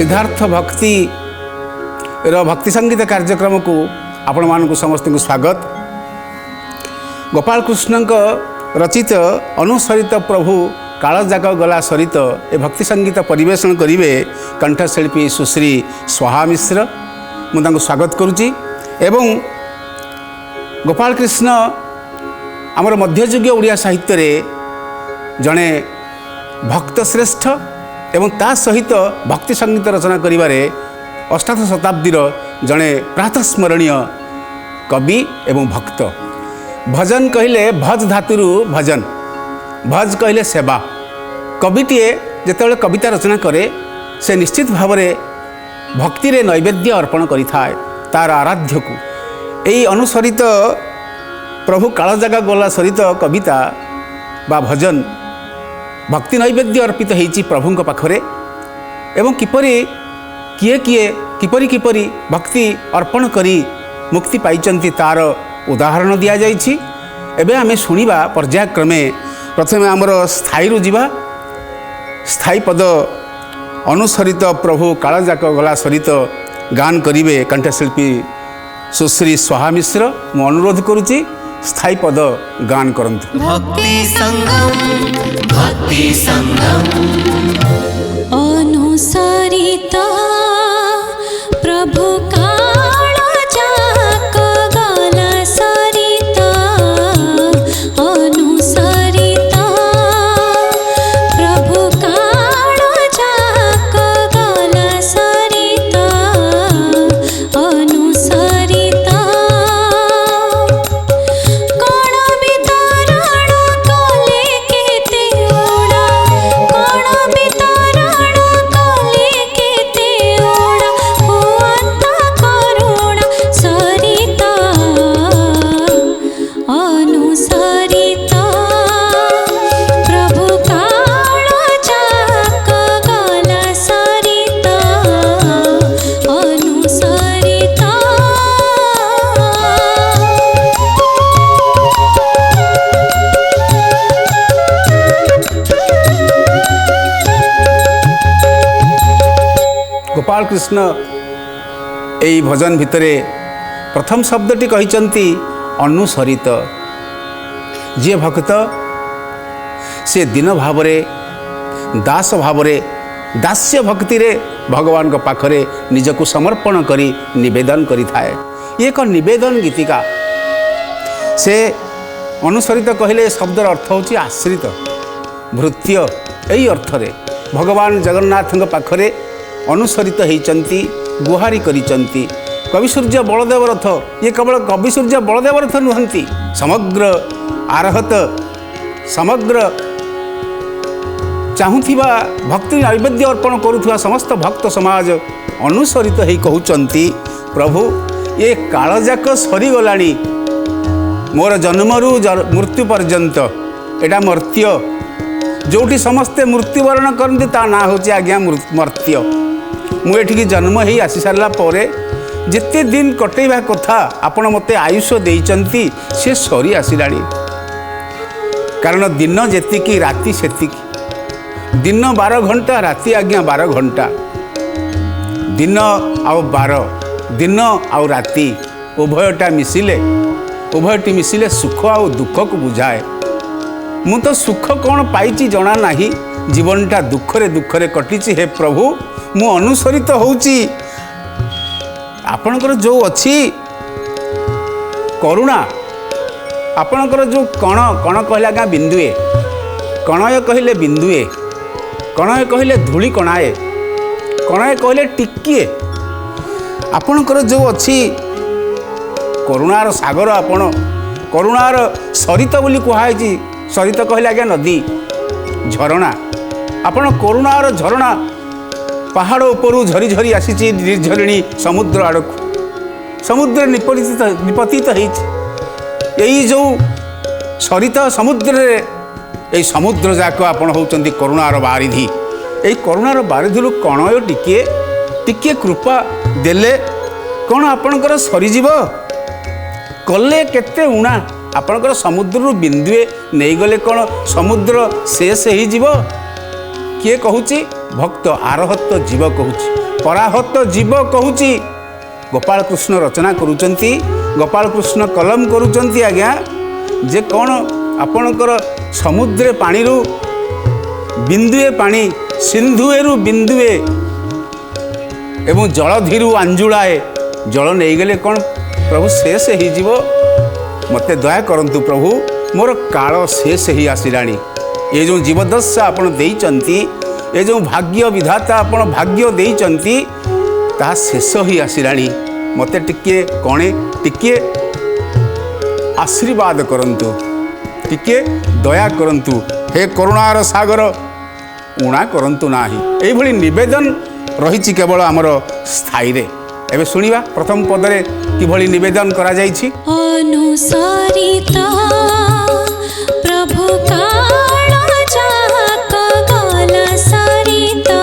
सिद्धार्थ भक्ति भक्ति संगीत कार्यक्रम को आपण मानक समस्त को स्वागत। गोपाल कृष्ण रचित अनुसरित प्रभु कालजाक गला सरित ए भक्ति संगीत परिवेषण करेंगे कंठशिल्पी सुश्री स्वाहा मिश्र। मुझे स्वागत करुच्ची एवं गोपाल कृष्ण आमर मध्ययुगीय ओडिया साहित्य रे जड़े भक्त श्रेष्ठ एवं ता सहित भक्ति संगीत रचना करिबारे अष्टादश शताब्दीर जड़े प्रातस्मरणीय कवि एवं भक्त। भजन कहले भज धातुरु भजन, भज कहले सेवा। कविटीए जेतेबेले कविता रचना करे से निश्चित भाव में भक्ति रे नैवेद्य अर्पण करिथाए तार आराध्य को। यही अनुसरित प्रभु कालजाका गला सरित कविता बा भजन भक्ति नैवेद्य अर्पित होइछि प्रभुंक पाखरे एवं किपरि किए किए किपरि किपरि भक्ति अर्पण करी मुक्ति पाइचंती तार उदाहरण दिया जाइछि। एबे आमे सुनिबा पर्यायक्रमे प्रथमे आमर स्थायी रु जीवा। स्थायी पद अनुसरित प्रभु कालजाक गला सरित गान करिवे कंठशिल्पी सुश्री स्वाहा मिश्र। मु अनुरोध करुच्ची स्थायी पद गान करंतु। भक्ति संगम अनुसरित प्रभु कालजाक गला सरित अनुसरित प्रभु कालजाक गला सरित अनुसरित गोपाल कृष्ण यही भजन भितरे प्रथम शब्दटी कहिचंती अनुसरित। जे भक्त से दिन भावरे दास भावरे दास्य भक्ति रे भगवान को पाखरे निजको समर्पण करी निवेदन करी थाए। ये एक निवेदन गीतिका। से अनुसरित कहले शब्दर अर्थ होची आश्रित भृत्य। यही अर्थ रे भगवान जगन्नाथ पाखरे अनुसरित होइचंती गुहारी करिचंती। कवि सूर्य बलदेव रथ ये केवल कवि सूर्य बलदेव रथ नुहंती, समग्र आरहत समग्र चाहूथिबा भक्ति नैवेद्य अर्पण करुथुवा समस्त भक्त समाज अनुसरित होई कहउचंती प्रभु ये कालजाक सरीगलाणी मोर जन्मरु मृत्यु पर्यंत एटा मर्त्य। जोटी समस्ते मृत्युवरण करते ता ना होची आज्ञा मर्त्य। मुझे जन्म ही आसी सारा पर जिते दिन कटेवा कथा आपण मते आयुष देइचंती से सरी आसिलाणी। कारण दिन जेतिकी राति सेतिकी। दिन 12 घंटा राति आज्ञा 12 घंटा। दिन आउ 12 दिन आउ राति उभयटा उभयटी मिसिले सुख आउ दुख को बुझाए। मु तो सुख कौन पाइची जना नाही, जीवनटा दुखरे दुखरे कटिची। हे प्रभु मु अनुसरित होउची आपणकर जो अच्छी करुणा। आपणकर जो कण कण कहला क्या बिंदुए, कणय कहले बिंदुए, कणय कहले धूली कणाए, कणय कहले टिकिए। आपणकर जो अच्छी करुणार सागर, आपण करुणार सरित बोली कहुई। सरित कहले आज्ञा नदी झरणा। आपण करुणार झरणा पहाड़ उपरू झरी झरी आसी निर्झरिणी समुद्र आड़क। समुद्र निपतित यही जो सरित समुद्र रे यही समुद्र जाक आपण होचंती करुणार बारिधि। यही करुणार बारिधि कणय टिके टिके कृपा देले कौन आपणकर सरीजीव कले केते उणा। आपणकर समुद्र बिंदुए नहीं गले कौन समुद्र शेष हो किए कहूँ भक्त आरहत जीव कहूँ पराहत जीव कहूँ गोपाल कृष्ण रचना करुँच गोपाल कृष्ण कलम करुँच आज्ञा जे कौन आपणकर समुद्र पानी बिंदुए पानी सिंधुएरु बिंदुए एवं जलधीरु अंजुलाए जल नहीं गले कौन प्रभु शेष हो मते दया करंतु प्रभु मोर काल शेष ही आसिलानी ये जो जीवदशा आपण देइचंती ये जो भाग्य विधाता आपण भाग्य देइचंती ता शेष ही आसिलानी मते टिके कणे टिके आशीर्वाद करंतु टिके दया करंतु हे करुणार सागर उणा करंतु नाही एई भली निवेदन रही केवल आमर स्थायी रे एबे सुनिबा प्रथम पदरे किभली निवेदन करा जायछि अनुसारिता प्रभु काल जाक गल सरिता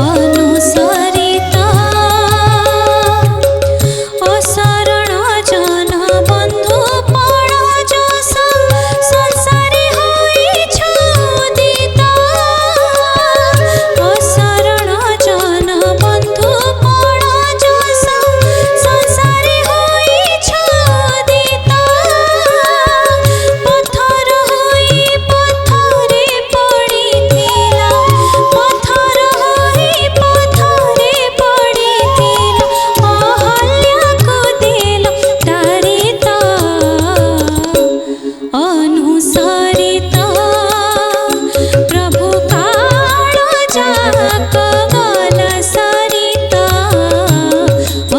अनुसारिता अशरण जन बंधु पण जस संसारी होई छोदिता अशरण जन बंधु पण जस संसारी होई छोदिता पत्थर होई पत्थरे पड़िथिला पत्थर होई पत्थरे पड़िथिला अहल्या को दिल तारिता अनुसारिता प्रभु काल जाक गल सरिता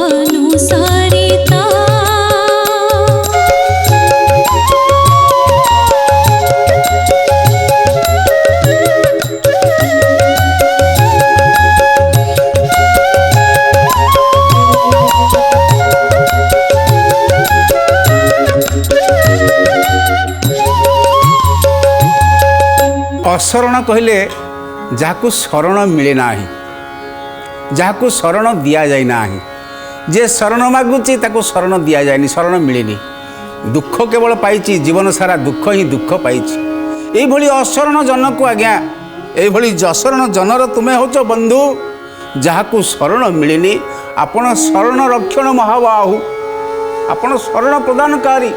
अनुसारिता अशरण कहले जहाँ शरण मिले ना जहाँ शरण दि जाए ना जे शरण मागुची ताको शरण दि जाए शरण मिलेनी दुख केवल पाई जीवन सारा दुख ही दुख पाई ये अशरण जन को आज्ञा ये अशरण जनर तुम्हें होच बंधु जहाँ शरण मिलेनी आपण शरण रक्षण महाबाहु आपण शरण प्रदानकारी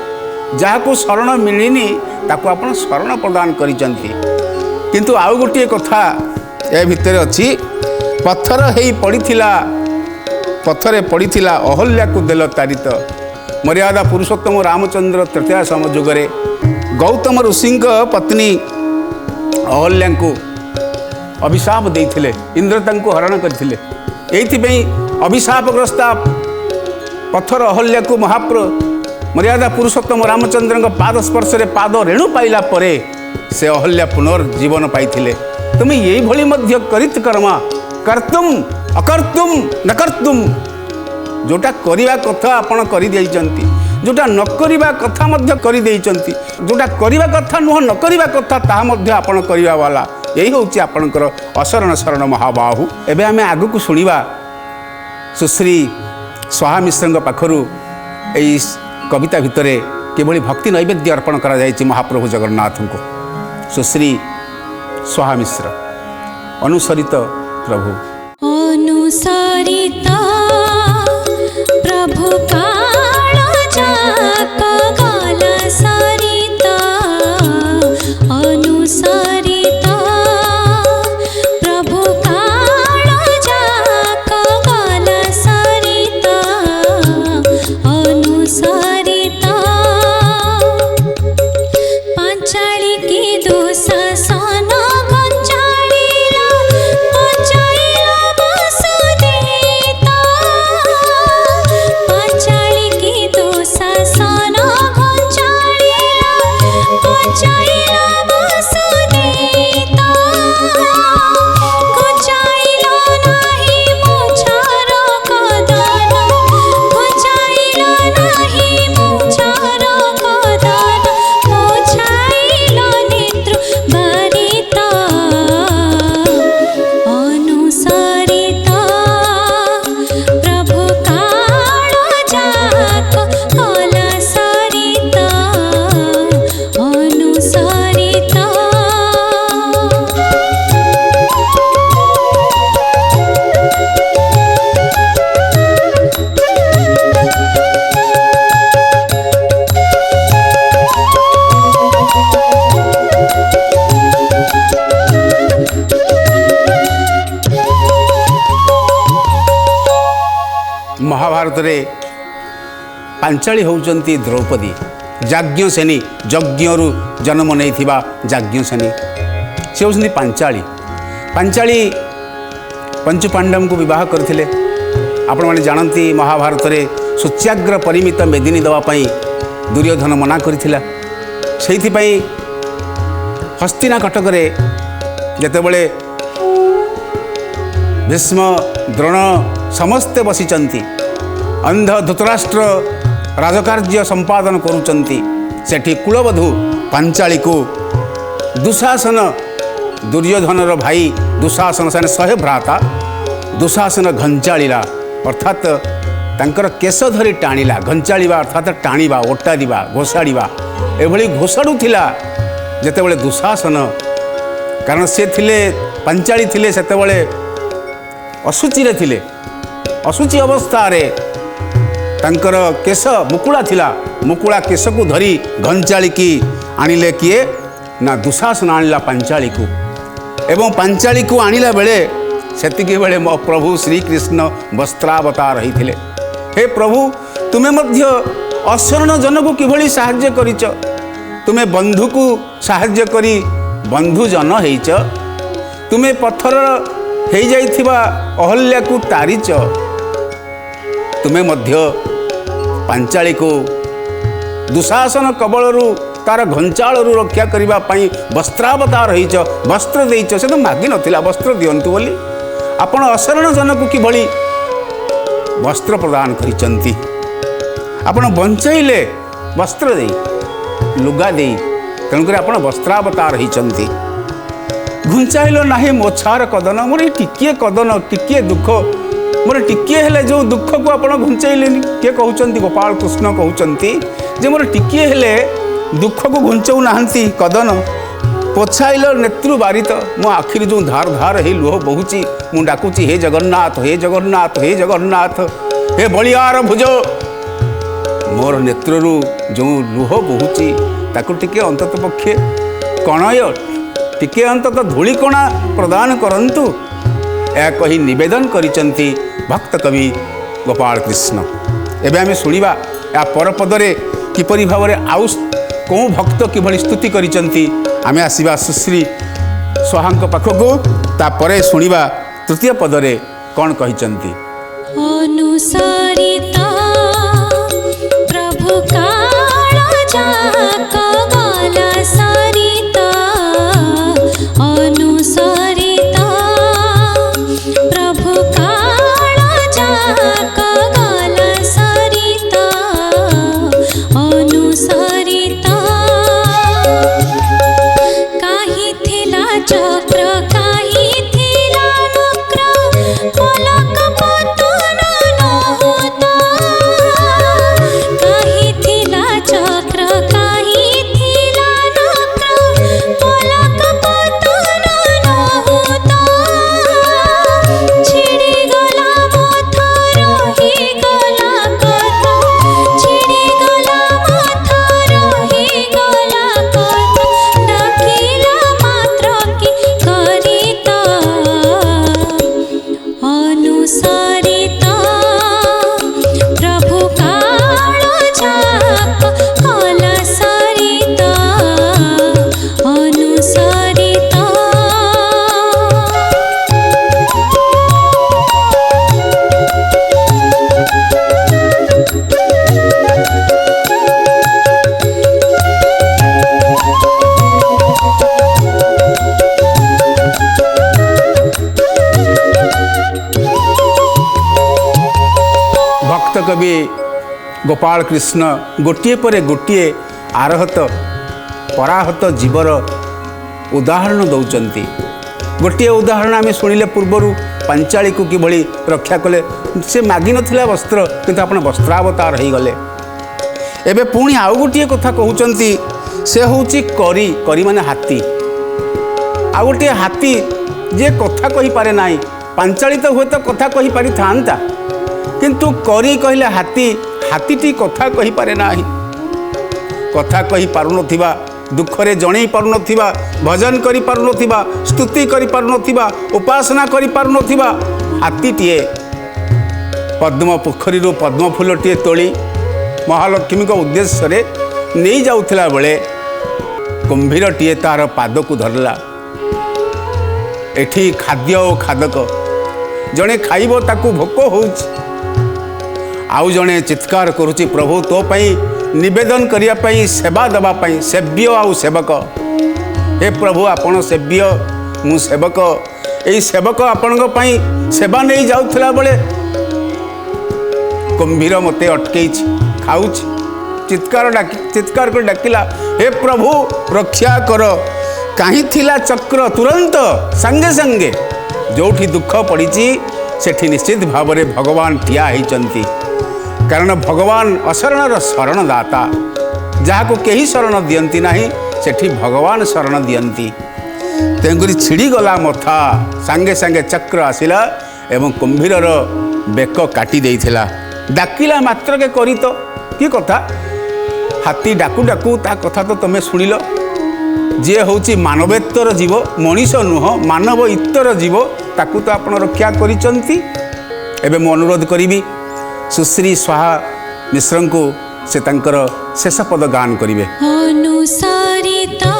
जहाँ शरण मिलनी ताको आपण शरण प्रदान करिसंती किंतु आउ गोटे कथा ए भितर अच्छी पत्थर हेई पड़ीथिला पत्थरे पड़ीथिला अहल्या को देल तारित मर्यादा पुरुषोत्तम रामचंद्र तृतीया समयुगरे गौतम ऋषि पत्नी अहल्या को अभिशाप देइथिले इंद्र तांको हरण करथिले एइथिपई अभिशापग्रस्ता पत्थर अहल्या को महाप्र मर्यादा पुरुषोत्तम रामचंद्र पाद स्पर्श पाद रेणु पाइला परे से अहल्या पुनर्जीवन पाइथिले तुम यही भली मध्य करित कर्मा कर्तुम अकर्तुम न कर्तुम जोटा करिवा कथा आपण करि देइचंती जोटा न करिवा कथा मध्य करि देइचंती जोटा करिवा कथा नुह न करिवा कथा ता मध्य आपण करिवा वाला यही होची आपणकर अशरण शरण महाबाहु एबे आमे आगु को सुनिबा सुश्री स्वाहा मिश्र पाखरु एई कविता भितरे केवली भक्ति नैवेद्य अर्पण करा जायछि महाप्रभु जगन्नाथ को सुश्री स्वाहा मिश्र अनुसरित प्रभु अनुसारिता प्रभु काल जाक गल सरिता अनुसारिता प्रभु काल जाक गल सरिता अनुसारिता पांचाली की दोसा साना गंजाड़ीला पंचाईला बसुदेता पांचाली महाभारत रे पांचाली होउचंती द्रौपदी याज्ञसेनी यज्ञरू जन्म नहीं थिबा याज्ञसेनी से होउचंती पांचाली। पांचाली पंचु पांडव को विवाह करथिले। आपण माने जानती महाभारत रे सूच्याग्र परिमित मेदिनी दवापाई दुर्योधन मना करथिला। सेइथिपाई हस्तिना कटकरे जेतेबेले भीष्म द्रोण समस्ते बसिचंती अंध धृतराष्ट्र राजकार्य संपादन करुचंती सेठी कुलवधू पांचाली को दुशासन दुर्योधनर भाई दुशासन से 100 भ्राता दुशासन घंचाड़ा अर्थात तांकर केश धरी टाणिला घंचाड़ा अर्थात टाणिबा ओटारिबा घोषाड़ा एभली घोषाड़ुला जेतेबेले दुशासन कारण से थिले पांचाली थिले सेतेबेले असुचि थिले असुचि अवस्था रे तांकर केश मुकुला थिला मुकुला केश को धरी घंचाली की आनिले किए ना दुशासन आनिला पांचाली को एवं पांचाली को आनिला बेले सेतिकी बेले मो प्रभु श्री कृष्ण वस्त्रावतार रही। हे प्रभु तुम्हें मध्य अशरण जन को किभली साहाय्य करिच तुम्हें बंधु को साहाय्य करी बंधु जन हेइच तुम्हें पत्थर हे जाइथिबा अहल्या को तारिच तुम्हें मध्य पांचाली को दुशासन कबलरू तार घंचाड़ू रक्षा करने वस्त्रावतार होइच वस्त्र देइच से तो मागी नथिला वस्त्र दियंतु बोली आपण अशरण जन को किभली वस्त्र प्रदान करिसंती आपण बंचाइले वस्त्र देई लुगा देई तेणुक आपण वस्त्रावतार होइचंती। घुंचाइल नाही मोछार कदन मोर टिकिए कदन टिकिए दुख मोर टिकिए हेले जो दुख को आपण घुंचाइलेनी किए कहउचंती गोपाल कृष्ण कहउचंती जे मोर टिकिए हेले दुख को घुंचाऊ नाहंती कदन पोछाइल नेत्रु बारित मो आखिर जो धार धार हे लुह बहुची मु डाकुची हे जगन्नाथ हे जगन्नाथ हे जगन्नाथ हे बलियार भुज मोर नेत्रु जो लुह बहुची ताकु टिके अंतत पक्षे कणय टिके अंतत धूलिकणा प्रदान करंतु या कही निवेदन करिसंती भक्त कवि गोपाल कृष्ण। एबे आमे सुनिबा या परपदरे किपरि भावरे आउ को भक्त किभली स्तुति करिसंती आमे आसीबा सुश्री स्वाहांक पाखको तापरे सुनिबा तृतीय पदरे कौन कहिसंती। अनुसारिता प्रभु काल जाक गला सारिता अनुसारिता प्रभु काल जाक गला सारिता अनुसारिता काही थिला चक्र काही थिला नक्र पलक पतन न होता काही थिला चक्र काही थिला नक्र पलक पतन न होता छिड़ी गला पत्थर ही गला कथा छिड़ी गला पत्थर ही गला कथा डाकिला मात्र की करिता अनुसारिता प्रभु काल जाक कला सारिता अनुसारिता। भक्त कवि गोपाल कृष्ण गोटे पर गोटे आरहत पराहत जीवर उदाहरण दौरान गोटे उदाहरण आम शुणिले पूर्वर पांचाली को किभली रक्षा कले से मागी नथिला वस्त्र किंतु आपण वस्त्रावतार हो गले। एबे पुणी आउ गोटे कथा कहउचंती से होउची करी करी माने हाथी आ गोटे हाथी जे कथा कहि पारे नाही पांचाली तो हुए तो कथा कहि पारि थांता किंतु करी कहले हाथी हाथीटी कथा कहि पारे नाही कथा कहि पारु नथिबा दुखरे जणै पारु नथिबा भजन करि पारु नथिबा स्तुति करि पारु नथिबा उपासना करि पारु नथिबा हाथीटीए पद्म पोखरी पद्म फूलटे तोली महालक्ष्मी उद्देश्य नहीं जाऊला बेले कुंभीरटीए तार पाद को धरला। एठी खाद्य और खादक जड़े खाइब ताकू भोक हो आउ जड़े चित्कार करुच्ची प्रभु तो पाई निवेदन करने सेवा देवाई सेव्य आउ सेवक हे प्रभु आपण सेव्य मु सेवक यही सेवक आपण सेवा नहीं जाऊला बेले कुंभीर मते अटकई खाऊ चित्कार कर डाकिला हे प्रभु रक्षा कर कहीं थिला चक्र तुरंत संगे संगे जोठी दुख पड़ी सेठी निश्चित भाव में भगवान ठिया होती कारण भगवान अशरणर शरणदाता जहाँ को कहीं शरण दियंती नहीं सेठी भगवान शरण दियंती तेणुकरी छिड़ी गला मथा सांगे सांगे चक्र आसिला एवं कुंभीरर बेक काटी देइथिला। डाकिला मात्र के करी तो कि कथा हाथी डाकू डाकू ता कथा तो तुम शुणिल जी हूँ मानवेत्तर जीव मनीष नुह मानव इतर जीव ताकू तो आप रक्षा करिसंती। एबे मु अनुरोध करी सुश्री स्वाहा मिश्र को से तांकर शेष पद गान करिवे। अनुसारिता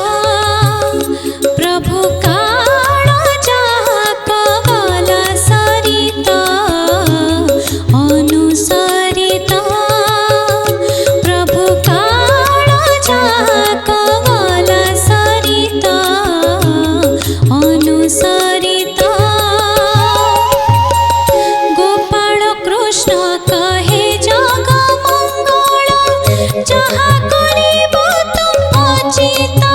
प्रभु काल जाक गला सरिता अनुसारिता प्रभु काल जाक गला सरिता अनुसारिता गोपाल कृष्ण कहे जग मंगल जहाँ करिब तुम अचिता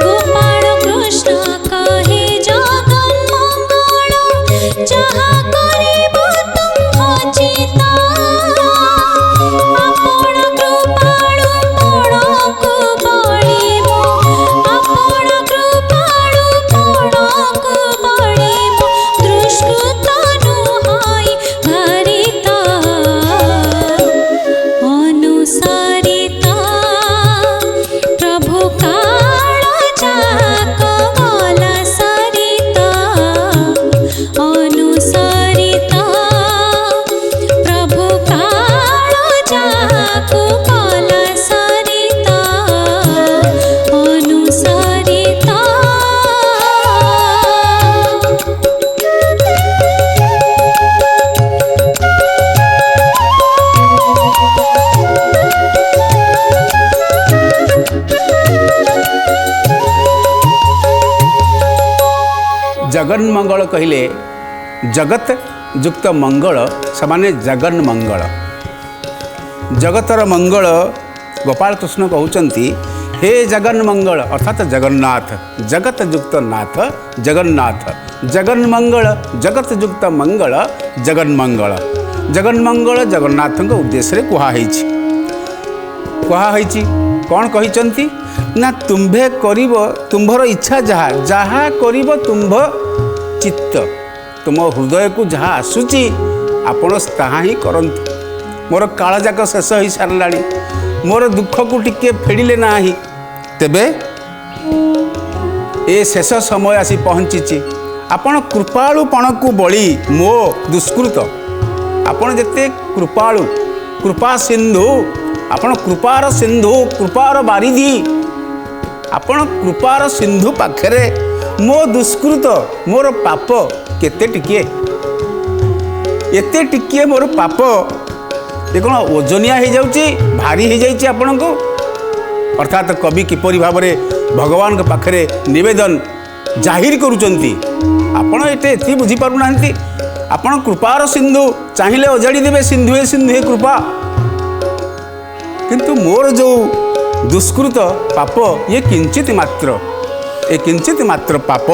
गोपाल कृष्ण कहे जग मंगल जहाँ करिब तुम अचिता आपण कृपाळु पणकु बळिब आपण कृपाळु पणकु बळिब दुष्कृत नुहाई भरिता अनुसारिता प्रभु काल जाक गला सरिता अनुसारिता प्रभु काल जाक गला सरिता अनुसारिता। जगन मंगल कहले जगत युक्त मंगल समान जगन मंगल जगतर मंगल गोपाल कृष्ण कहते हे जगन मंगल अर्थात जगन्नाथ जगत युक्त नाथ जगन्नाथ जगन मंगल जगत युक्त मंगल जगन मंगल जगन मंगल जगन्नाथ उद्देश्य कहुई कौन कही ना तुम्भे करिब तुम्भर इच्छा जहाँ जहाँ करिब तुम्भ चित्त तुम हृदय को जहाँ आसूची आपण ताहा ही करंतु मोर काल जाक शेष हो सारा मोर दुख को टिके फेडिले ना तेबे ए शेष समय आसी पहुँची आपण कृपाळुपण को बड़ी मो दुष्कृत आपण जेते कृपाळु कृपा सिंधु आपण कृपार सिंधु कृपार बारिधि आपण कृपार सिंधु पाखरे मो दुष्कृत मोर पाप केते टिके एते टिके मोर पाप ये कौन ओजनिया हो जाउची भारी हो जाइए आपण को अर्थात कवि किपरि भाव में भगवान के पाखरे निवेदन जाहिर करुचंती आपण एते बुझी पारु नांती आपण कृपार सिंधु चाहिए ओजाड़ी देवे सिंधुए सिंधुए कृपा किंतु मोर जो दुष्कृत पाप ये किंचित मात्र पाप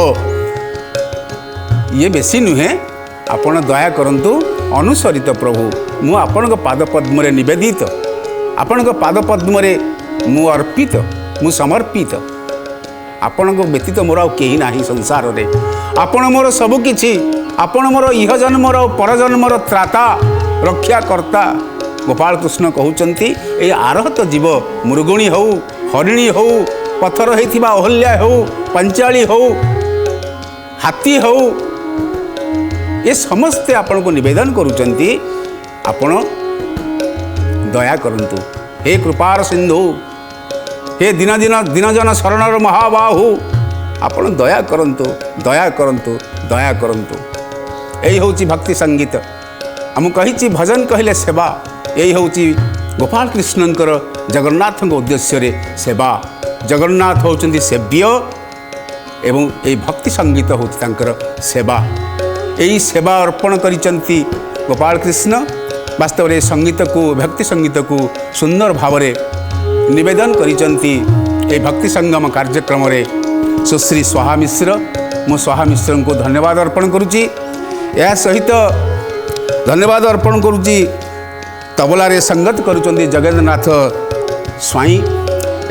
ये बेसी नुहे आपण दया करंतु अनुसरित प्रभु मु आपण पाद पद्म निवेदित आपण पाद पद्म मु अर्पित मु समर्पित आपण व्यतीत मोर आ कहीं ना संसार रे आपण मोर सबकिछि आपण मोर इह जन्मर परजन्मर त्राता रक्षाकर्ता गोपाल कृष्ण कहते ये आरहत जीव मृगुणी हो हरिणी हो पथर होइथिबा अहल्या हो पंचाली हो हाथी हो ये समस्ते आपण को निवेदन करुचंती आपण दया करंतु। हे कृपार सिंधु, हे दिन दिन दिनजन शरणर महाबाहु, आपण दया करंतु, दया करंतु, दया करंतु। यही होची भक्ति संगीत। आम कही भजन कहले सेवा, यही होची गोपाल कृष्णंकर जगन्नाथ उद्देश्य रे सेवा। जगन्नाथ होचंती सेव्य एवं यही भक्ति संगीत होची तांकर सेवा। यही सेवा अर्पण करिचंती गोपाल कृष्ण। वास्तव में संगीत को, भक्ति संगीत को सुंदर भाव में निवेदन करिचंती ए भक्ति संगम कार्यक्रम रे सुश्री स्वाहा मिश्र। मु स्वाहा मिश्र को धन्यवाद अर्पण करुच्ची। या सहित धन्यवाद अर्पण करुच्ची तबला संगत करुचंती जगन्नाथ स्वाई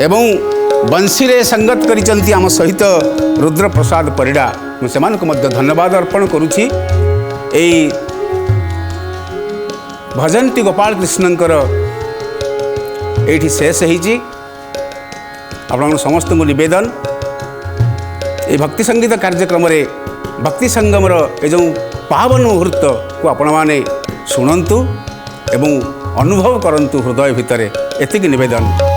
एवं बंशी रे संगत करिचंती आम सहित रुद्र प्रसाद परिड़ा। मुझे धन्यवाद अर्पण करुच्ची। एई भजनटी गोपाल कृष्णंकर एठी शेष होइछि। आपण समस्त को निवेदन ये भक्ति संगीत कार्यक्रम रे भक्ति संगमर ए जो पावन मुहूर्त को आपण माने शुणंतु एवं अनुभव करंतु हृदय भितर एतिक निवेदन।